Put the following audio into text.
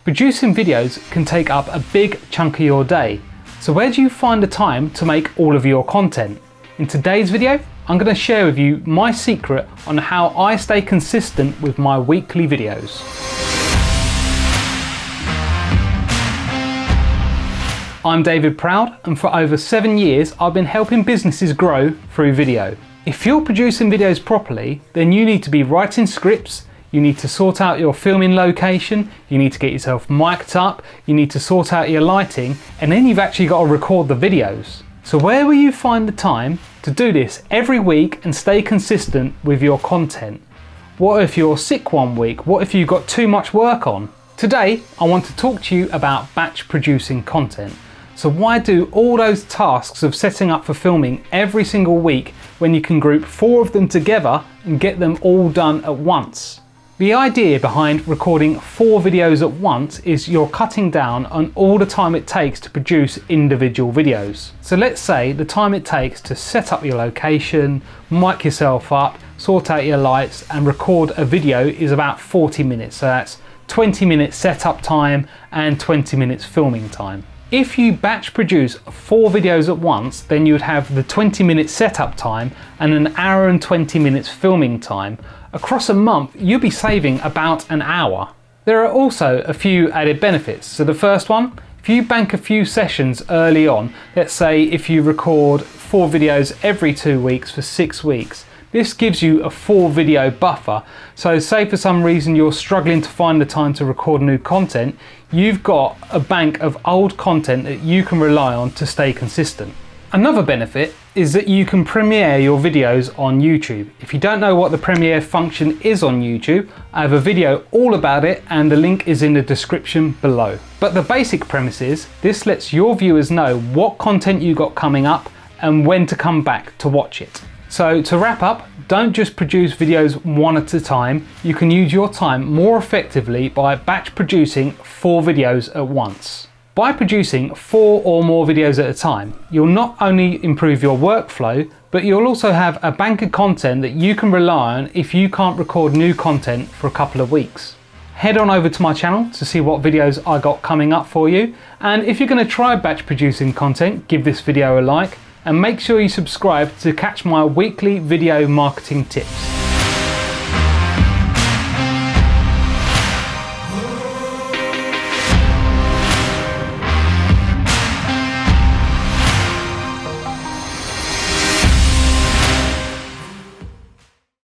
Producing videos can take up a big chunk of your day. So where do you find the time to make all of your content? In today's video, I'm going to share with you my secret on how I stay consistent with my weekly videos. I'm David Proud, and for over 7 years I've been helping businesses grow through video. If you're producing videos properly, then you need to be writing scripts, you need to sort out your filming location, you need to get yourself mic'd up, you need to sort out your lighting, and then you've actually got to record the videos. So where will you find the time to do this every week and stay consistent with your content? What if you're sick one week? What if you've got too much work on? Today, I want to talk to you about batch producing content. So why do all those tasks of setting up for filming every single week when you can group 4 of them together and get them all done at once? The idea behind recording 4 videos at once is you're cutting down on all the time it takes to produce individual videos. So let's say the time it takes to set up your location, mic yourself up, sort out your lights and record a video is about 40 minutes. So that's 20 minutes setup time and 20 minutes filming time. If you batch produce 4 videos at once, then you would have the 20-minute setup time and an hour and 20 minutes filming time. Across a month, you'll be saving about an hour. There are also a few added benefits. So the first one, if you bank a few sessions early on, let's say if you record 4 videos every 2 weeks for 6 weeks, this gives you a 4 video buffer. So say for some reason you're struggling to find the time to record new content, you've got a bank of old content that you can rely on to stay consistent. Another benefit is that you can premiere your videos on YouTube. If you don't know what the premiere function is on YouTube, I have a video all about it and the link is in the description below. But the basic premise is this lets your viewers know what content you got coming up and when to come back to watch it. So to wrap up, don't just produce videos one at a time. You can use your time more effectively by batch producing 4 videos at once. By producing 4 or more videos at a time, you'll not only improve your workflow, but you'll also have a bank of content that you can rely on if you can't record new content for a couple of weeks. Head on over to my channel to see what videos I got coming up for you. And if you're going to try batch producing content, give this video a like. And make sure you subscribe to catch my weekly video marketing tips.